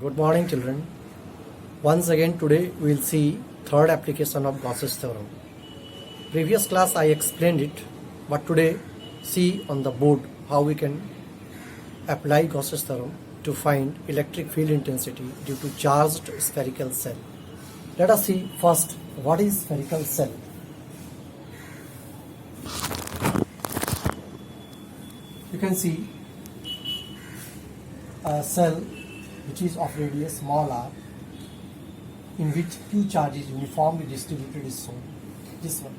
Good morning, children. Once again today we will see third application of Gauss's theorem. Previous class I explained it, but today see on the board how we can apply Gauss's theorem to find electric field intensity due to charged spherical cell. Let us see first what is spherical cell. You can see a cell which is of radius small r, in which Q charge is uniformly distributed is shown. This one.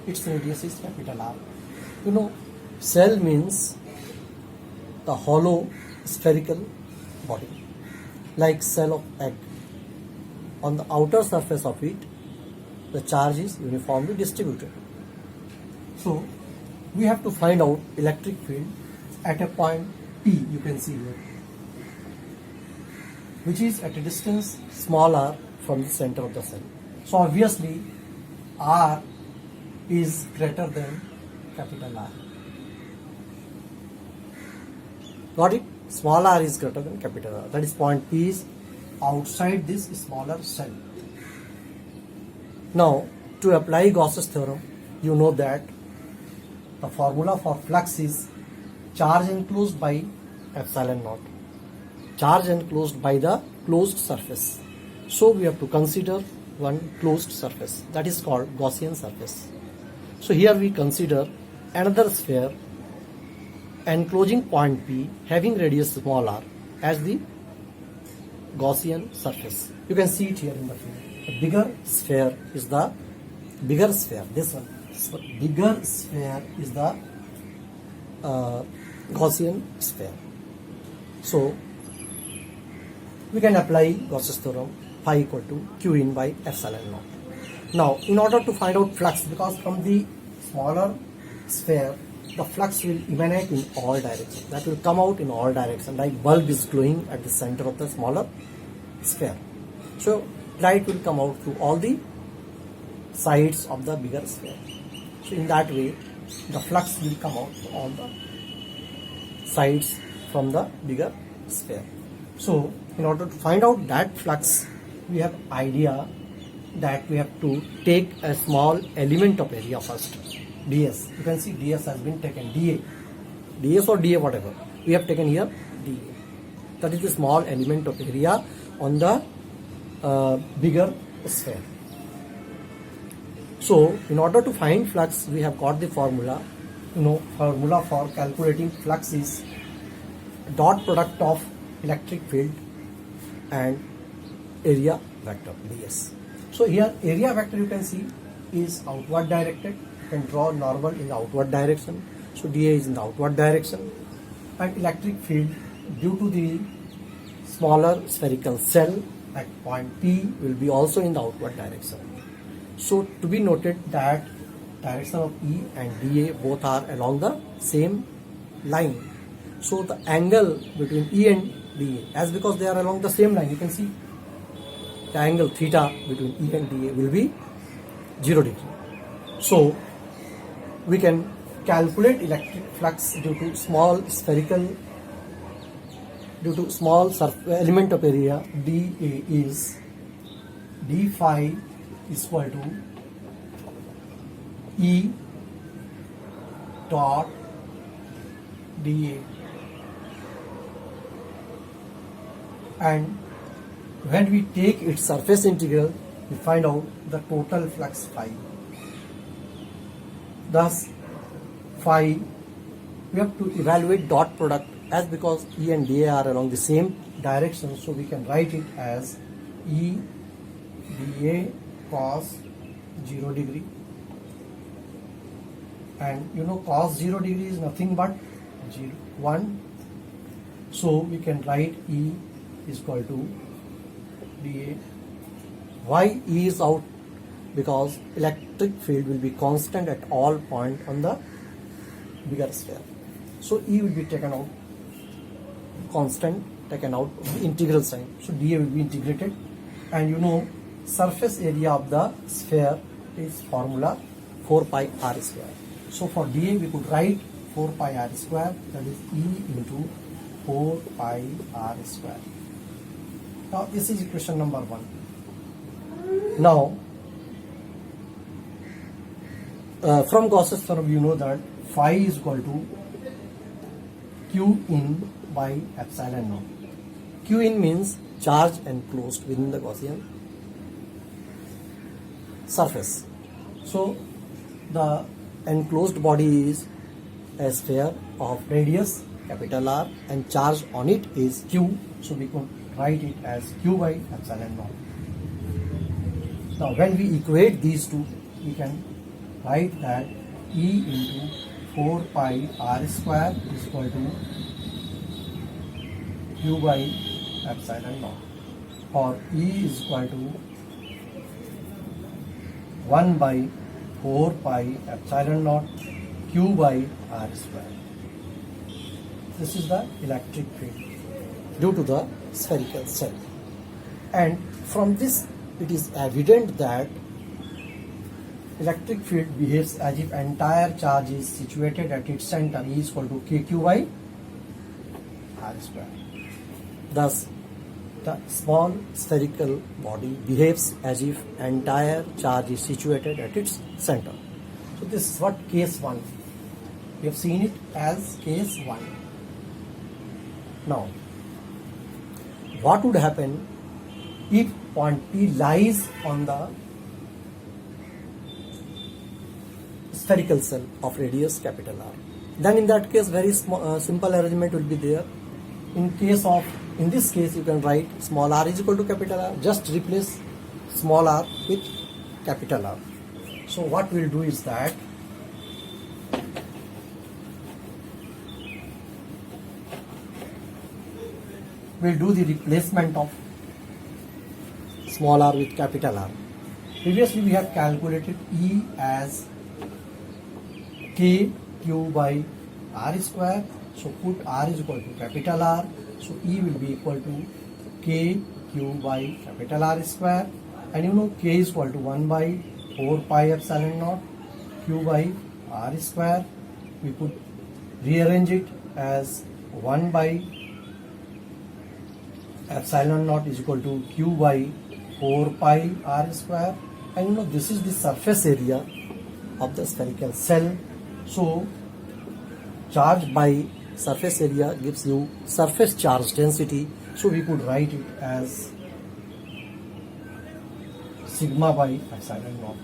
Its radius is capital R. You know, cell means the hollow spherical body, like cell of egg. On the outer surface of it, the charge is uniformly distributed. So, we have to find out electric field at a point P, you can see here, which is at a distance small r from the center of the cell. So obviously R is greater than capital R. Got it? Small r is greater than capital R. That is point P is outside this smaller cell. Now to apply Gauss's theorem, you know that the formula for flux is charge enclosed by epsilon naught, charge enclosed by the closed surface. So we have to consider one closed surface, that is called Gaussian surface. So here we consider another sphere enclosing point P having radius small r as the Gaussian surface. You can see it here in the field. The bigger sphere is the bigger sphere, this one. So bigger sphere is the Gaussian sphere. So we can apply Gauss's theorem, phi equal to Q in by epsilon naught. Now in order to find out flux, because from the smaller sphere the flux will emanate in all directions, that will come out in all directions, like bulb is glowing at the center of the smaller sphere. So light will come out through all the sides of the bigger sphere. So in that way the flux will come out to all the sides from the bigger sphere. So in order to find out that flux, we have idea that we have to take a small element of area first, ds. You can see ds has been taken, ds or da, whatever. We have taken here da. That is the small element of area on the bigger sphere. So in order to find flux, we have got the formula. You know, formula for calculating flux is dot product of electric field and area vector ds. So here area vector, you can see, is outward directed. You can draw normal in the outward direction. So dA is in the outward direction, and electric field due to the smaller spherical cell at point P will be also in the outward direction. So to be noted that direction of E and dA both are along the same line. So the angle between E and dA, as because they are along the same line, you can see the angle theta between E and dA will be 0 degree. So we can calculate electric flux due to small spherical, due to small element of area. dA is d phi is equal to E dot dA, and when we take its surface integral, we find out the total flux phi. Thus phi, we have to evaluate dot product, as because E and dA are along the same direction, so we can write it as E dA cos 0 degree. And you know, cos 0 degree is nothing but 1. So we can write E is equal to dA. Why E is out? Because electric field will be constant at all points on the bigger sphere. So E will be taken out, constant taken out of the integral sign. So dA will be integrated. And you know, surface area of the sphere is formula 4 pi r square. So for dA we could write 4 pi r square, that is E into 4 pi r square. Now this is equation number 1. Now from Gauss's theorem you know that phi is equal to Q in by epsilon naught. Q in means charge enclosed within the Gaussian surface. So the enclosed body is a sphere of radius capital R and charge on it is Q, so we could write it as Q by epsilon naught. Now when we equate these two, we can write that E into 4 pi r square is equal to Q by epsilon naught, or E is equal to 1 by 4 pi epsilon naught Q by r square. This is the electric field due to the spherical cell. And from this it is evident that electric field behaves as if entire charge is situated at its center, E is equal to KQ by r square. Thus, the small spherical body behaves as if entire charge is situated at its center. So this is what case 1. We have seen it as case 1. Now, what would happen if point P lies on the spherical cell of radius capital R? Then in that case very simple arrangement will be there. In this case you can write small r is equal to capital R. Just replace small r with capital R. So what we'll do is that we'll do the replacement of small r with capital R. Previously we have calculated E as K Q by r square. So put r is equal to capital R. So E will be equal to K Q by capital R square. And you know K is equal to 1 by 4 pi epsilon naught Q by r square. We could rearrange it as 1 by epsilon naught is equal to Q by 4 pi r square. And you know this is the surface area of the spherical cell. So charge by surface area gives you surface charge density. So we could write it as sigma by epsilon naught.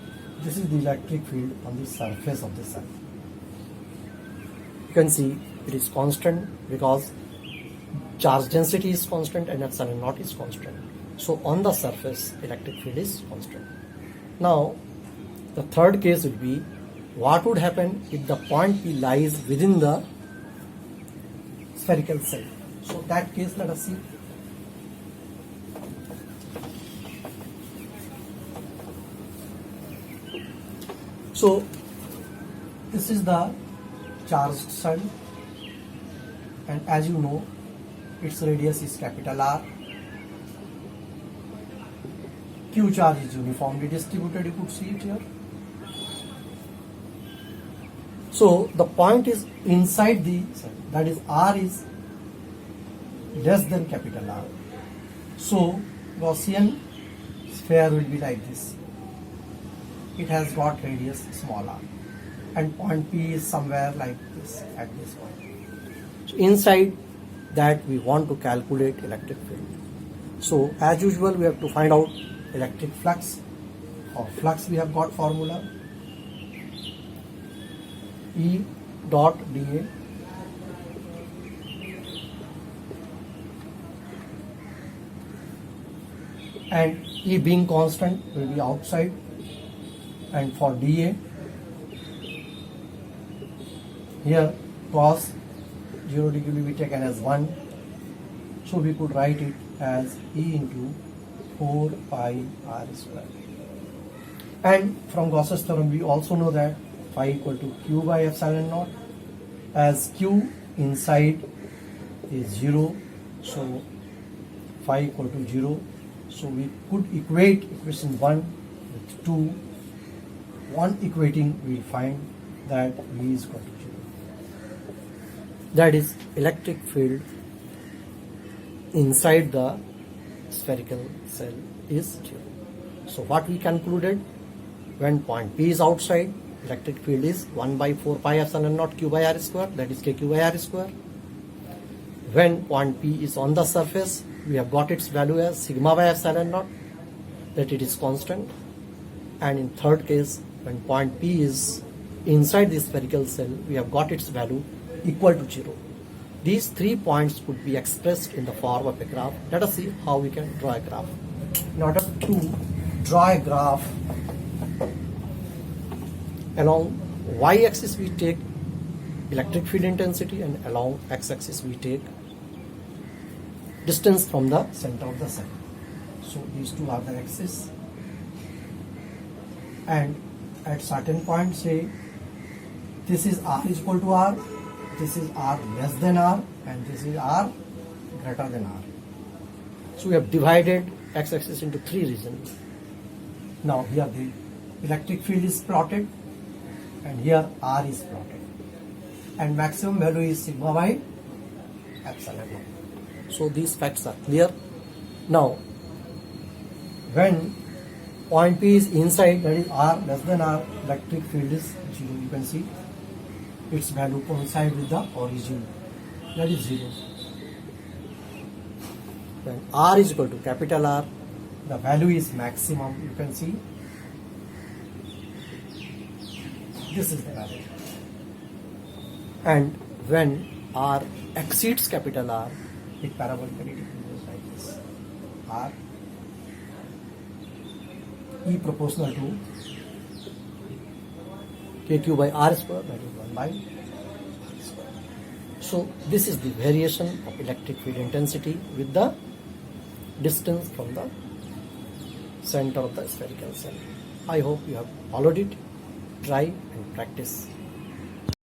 This is the electric field on the surface of the cell. You can see it is constant because charge density is constant and epsilon naught is constant. So on the surface electric field is constant. Now the third case would be what would happen if the point P lies within the spherical cell. So that case let us see. So this is the charged cell, and as you know its radius is capital R. Q charge is uniformly distributed, you could see it here. So the point is inside the cell, that is R is less than capital R. So Gaussian sphere will be like this. It has got radius small r and point P is somewhere like this at this point. So inside that we want to calculate electric field. So as usual we have to find out electric flux. For flux we have got formula E dot dA and E being constant will be outside, and for dA here cos 0 degree will be taken as 1, so we could write it as E into 4 pi r square. And from Gauss's theorem we also know that phi equal to Q by epsilon naught, as Q inside is 0, so phi equal to 0. So we could equate equation 1 with 2. On equating we will find that V is equal to 0. That is electric field inside the spherical cell is 0. So what we concluded, when point P is outside, electric field is 1 by 4 pi epsilon naught q by r square, that is kq by r square. When point P is on the surface, we have got its value as sigma by epsilon naught, that it is constant. And in third case, when point P is inside the spherical cell, we have got its value equal to 0. These 3 points could be expressed in the form of a graph. Let us see how we can draw a graph. In order to draw a graph, along y-axis we take electric field intensity, and along x-axis we take distance from the center of the cell. So these two are the axes, and at certain point, say this is r is equal to r, this is r less than r, and this is r greater than r. So we have divided x-axis into 3 regions. Now here the electric field is plotted, and here r is plotted, and maximum value is sigma by epsilon naught. So these facts are clear. Now when point P is inside, that is r less than r, electric field is 0. You can see its value coincide with the origin, that is 0. When r is equal to capital R, the value is maximum. You can see this is the value. And when r exceeds capital R, it parabolically decreases like this. R E proportional to kq by r square, that is 1 by r square. So this is the variation of electric field intensity with the distance from the center of the spherical cell. I hope you have followed it. Try and practice.